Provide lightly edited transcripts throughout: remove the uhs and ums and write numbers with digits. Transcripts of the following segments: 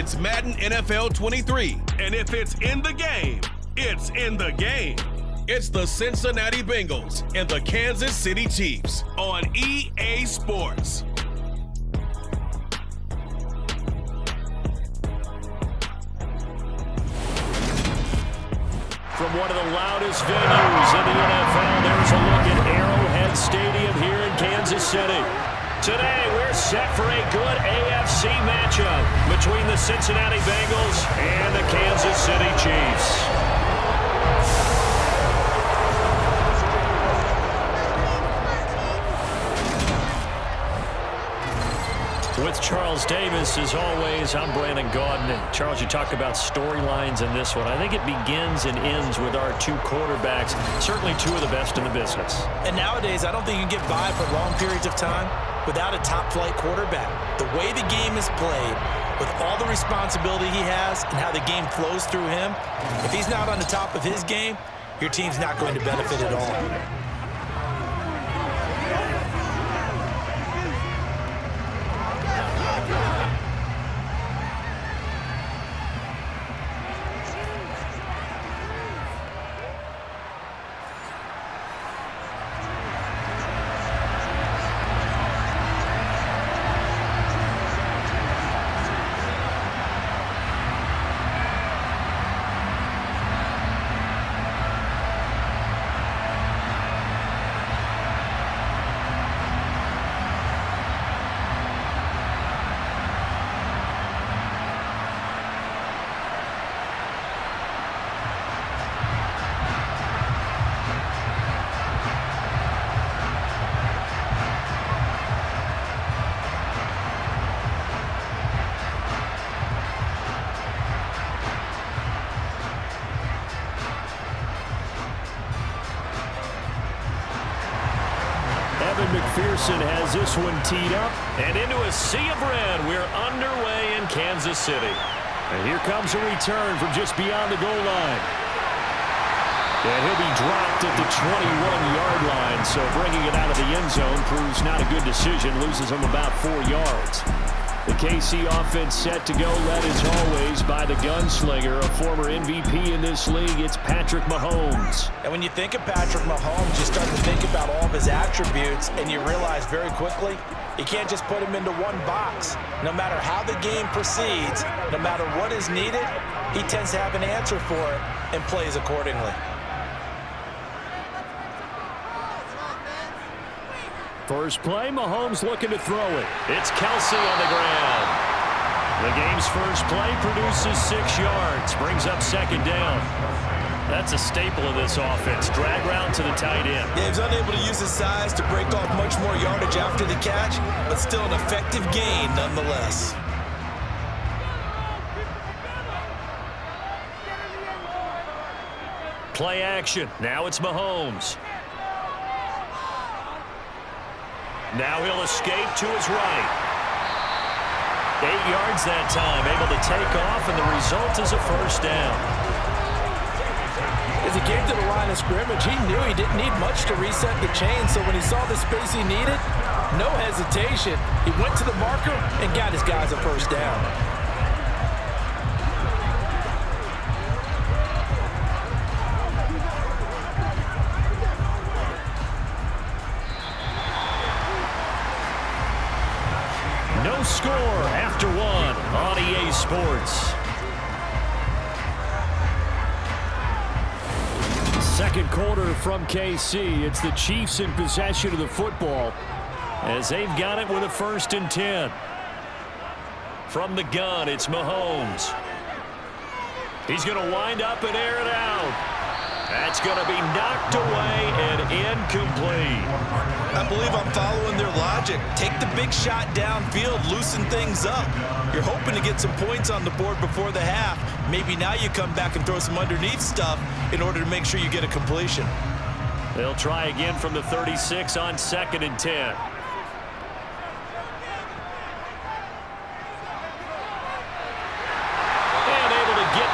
It's Madden NFL 23. And if it's in the game, it's in the game. It's the Cincinnati Bengals and the Kansas City Chiefs on EA Sports. From one of the loudest venues in the NFL, there's a look at Arrowhead Stadium here in Kansas City. Today, we're set for a good AFC matchup between the Cincinnati Bengals and the Kansas City Chiefs. With Charles Davis, as always, I'm Brandon Gaudin. And Charles, you talk about storylines in this one. I think it begins and ends with our two quarterbacks, certainly two of the best in the business. And nowadays, I don't think you can get by for long periods of time without a top-flight quarterback. The way the game is played, with all the responsibility he has and how the game flows through him, if he's not on the top of his game, your team's not going to benefit at all. McPherson has this one teed up, and into a sea of red, we're underway in Kansas City. And here comes a return from just beyond the goal line. And he'll be dropped at the 21-yard line, so bringing it out of the end zone proves not a good decision, loses him about 4 yards. The KC offense set to go, led as always by the gunslinger, a former MVP in this league. It's Patrick Mahomes. And when you think of Patrick Mahomes, you start to think about all of his attributes, and you realize very quickly you can't just put him into one box. No matter how the game proceeds, no matter what is needed, he tends to have an answer for it and plays accordingly. First play, Mahomes looking to throw it. It's Kelsey on the ground. The game's first play produces 6 yards, brings up second down. That's a staple of this offense. Drag route to the tight end. Yeah, he's unable to use his size to break off much more yardage after the catch, but still an effective gain nonetheless. Play action. Now it's Mahomes. Now he'll escape to his right. 8 yards that time, able to take off, and the result is a first down. As he came to the line of scrimmage, he knew he didn't need much to reset the chain, so when he saw the space he needed, no hesitation. He went to the marker and got his guys a first down. No score after one on EA Sports. Second quarter from KC. It's the Chiefs in possession of the football as they've got it with a 1st and 10. From the gun, it's Mahomes. He's going to wind up and air it out. That's going to be knocked away and incomplete. I believe I'm following their logic. Take the big shot downfield, loosen things up. You're hoping to get some points on the board before the half. Maybe now you come back and throw some underneath stuff in order to make sure you get a completion. They'll try again from the 36 on 2nd and 10.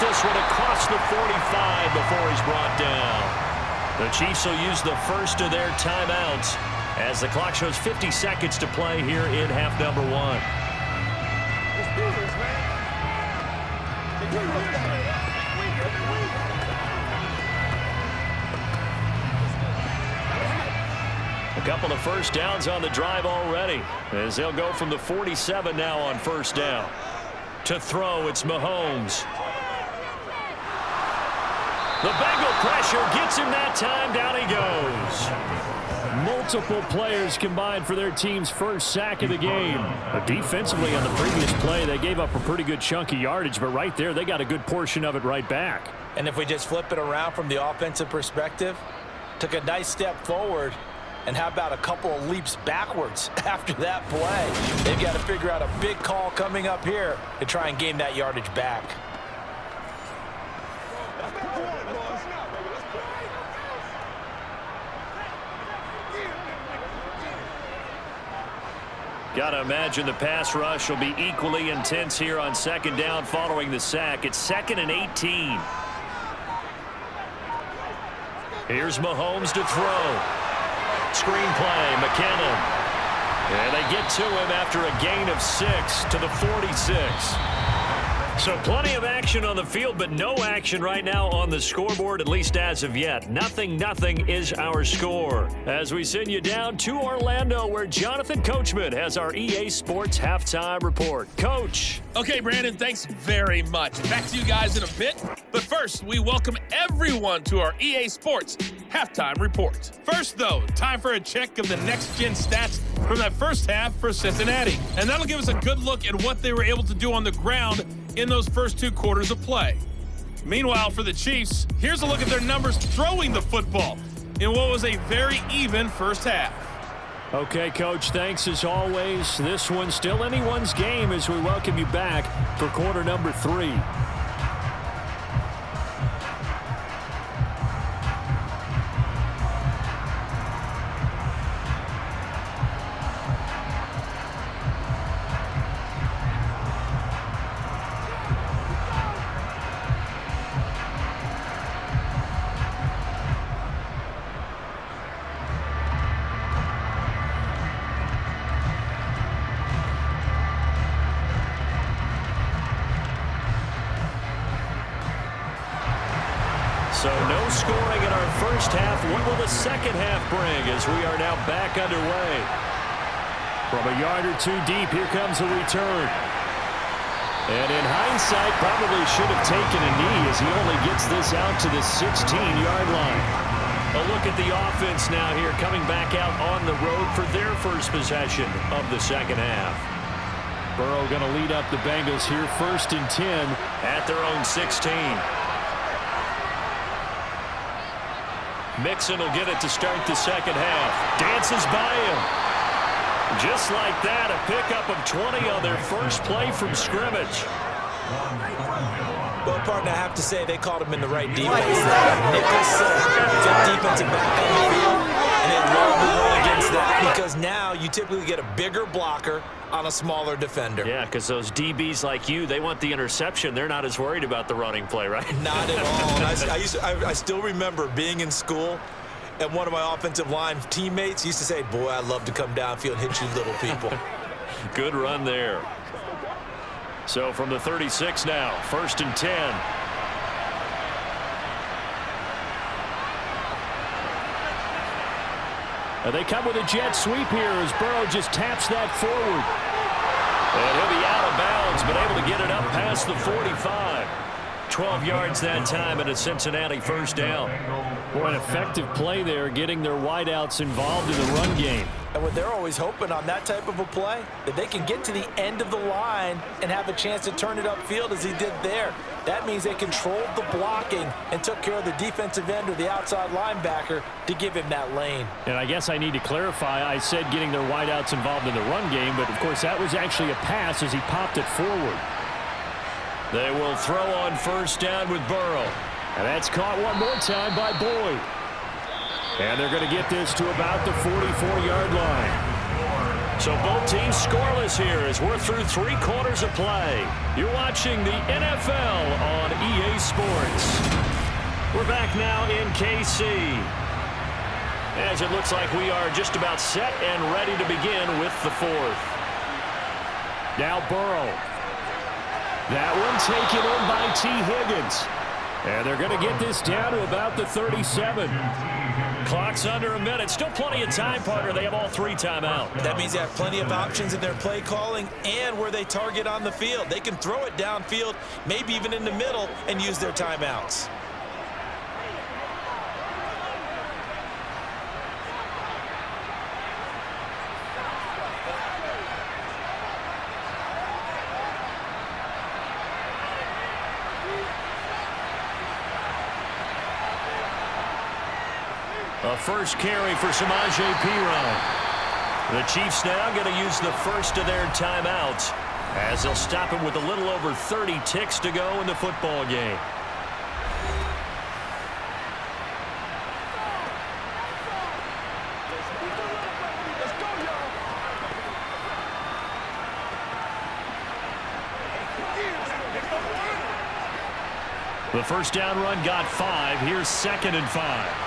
This one across the 45 before he's brought down. The Chiefs will use the first of their timeouts as the clock shows 50 seconds to play here in half number 1. A couple of first downs on the drive already, as they'll go from the 47 now on first down. To throw, it's Mahomes. The Bengal pressure gets him that time. Down he goes. Multiple players combined for their team's first sack of the game. Defensively on the previous play, they gave up a pretty good chunk of yardage, but right there, they got a good portion of it right back. And if we just flip it around from the offensive perspective, took a nice step forward, and how about a couple of leaps backwards after that play? They've got to figure out a big call coming up here to try and gain that yardage back. Got to imagine the pass rush will be equally intense here on second down following the sack. It's 2nd and 18. Here's Mahomes to throw. Screen play, McKinnon. And they get to him after a gain of 6 to the 46. So plenty of action on the field, but no action right now on the scoreboard, at least as of yet. 0-0 is our score. As we send you down to Orlando, where Jonathan Coachman has our EA Sports Halftime Report. Coach. Okay, Brandon, thanks very much. Back to you guys in a bit. But first, we welcome everyone to our EA Sports Halftime Report. First, though, time for a check of the next-gen stats from that first half for Cincinnati. And that'll give us a good look at what they were able to do on the ground in those first 2 quarters of play. Meanwhile, for the Chiefs, here's a look at their numbers throwing the football in what was a very even first half. Okay, Coach, thanks as always. This one's still anyone's game as we welcome you back for quarter number 3. So no scoring in our first half. What will the second half bring as we are now back underway? From a yard or 2 deep, here comes a return. And in hindsight, probably should have taken a knee as he only gets this out to the 16-yard line. A look at the offense now here, coming back out on the road for their first possession of the second half. Burrow going to lead up the Bengals here, 1st and 10 at their own 16. Mixon will get it to start the second half. Dances by him. Just like that, a pickup of 20 on their first play from scrimmage. Well, partner, I have to say they called him in the right defense. Nichols, defensive back on the field, and they love to run against that because now you typically get a bigger blocker on a smaller defender. Yeah, because those DBs like you, they want the interception. They're not as worried about the running play, right? Not at all. And I still remember being in school, and one of my offensive line teammates used to say, boy, I'd love to come downfield and hit you little people. Good run there. So from the 36 now, 1st and 10. And they come with a jet sweep here as Burrow just taps that forward. And he'll be out of bounds, but able to get it up past the 45. 12 yards that time and a Cincinnati first down. Boy, an effective play there, getting their wideouts involved in the run game. And what they're always hoping on that type of a play, that they can get to the end of the line and have a chance to turn it upfield as he did there. That means they controlled the blocking and took care of the defensive end or the outside linebacker to give him that lane. And I guess I need to clarify, I said getting their wideouts involved in the run game, but of course that was actually a pass as he popped it forward. They will throw on first down with Burrow. And that's caught one more time by Boyd. And they're going to get this to about the 44-yard line. So both teams scoreless here as we're through 3 quarters of play. You're watching the NFL on EA Sports. We're back now in KC. As it looks like we are just about set and ready to begin with the 4th. Now Burrow. That one taken in by T. Higgins. And they're going to get this down to about the 37. Clock's under a minute. Still plenty of time, partner. They have all 3 timeouts. That means they have plenty of options in their play calling and where they target on the field. They can throw it downfield, maybe even in the middle, and use their timeouts. A first carry for Samaje Perine. The Chiefs now going to use the first of their timeouts as they'll stop him with a little over 30 ticks to go in the football game. The first down run got 5. Here's 2nd and 5.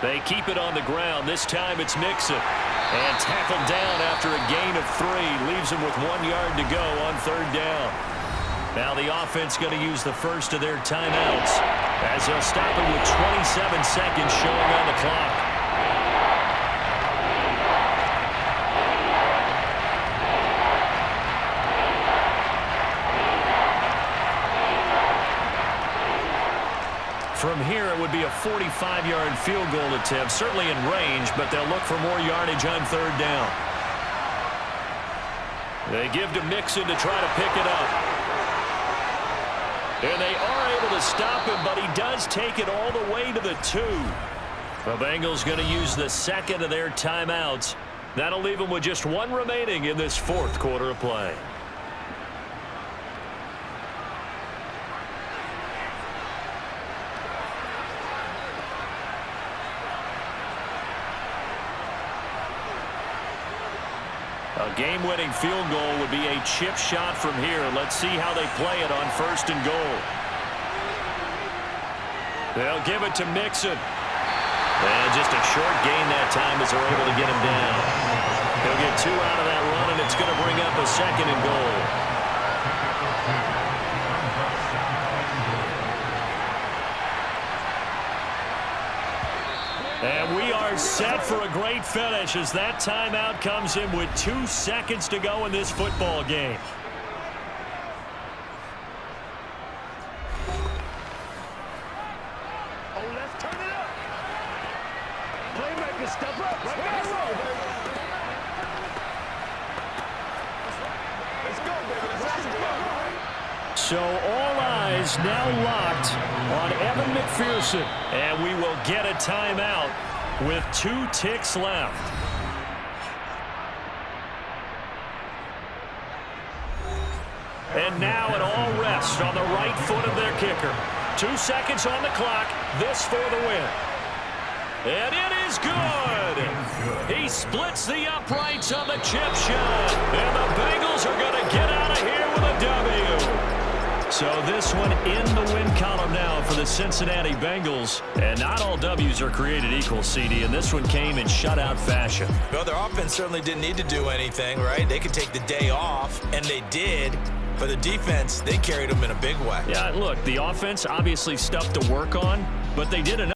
They keep it on the ground. This time it's Mixon. And tackled down after a gain of 3. Leaves him with 1 yard to go on 3rd down. Now the offense going to use the first of their timeouts as they'll stop it with 27 seconds showing on the clock. From here, it would be a 45-yard field goal attempt, certainly in range, but they'll look for more yardage on 3rd down. They give to Mixon to try to pick it up. And they are able to stop him, but he does take it all the way to the 2. The Bengals going to use the 2nd of their timeouts. That'll leave them with just 1 remaining in this 4th quarter of play. A game-winning field goal would be a chip shot from here. Let's see how they play it on 1st and goal. They'll give it to Mixon. And just a short gain that time as they're able to get him down. He'll get 2 out of that run, and it's going to bring up a 2nd and goal. And we are set for a great finish as that timeout comes in with 2 seconds to go in this football game. Oh, let's turn it up. Playmaker, step up. Let's go, baby. Let's go. So all eyes now locked on Evan McPherson. And we will get a timeout with 2 ticks left. And now it all rests on the right foot of their kicker. 2 seconds on the clock. This for the win. And it is good. He splits the uprights on the chip shot. And the Bengals are going to get out of here with a W. So this one in the win column now for the Cincinnati Bengals. And not all W's are created equal, CD, and this one came in shutout fashion. Well, their offense certainly didn't need to do anything, right? They could take the day off, and they did. But the defense, they carried them in a big way. Yeah, look, the offense obviously stuff to work on, but they did enough.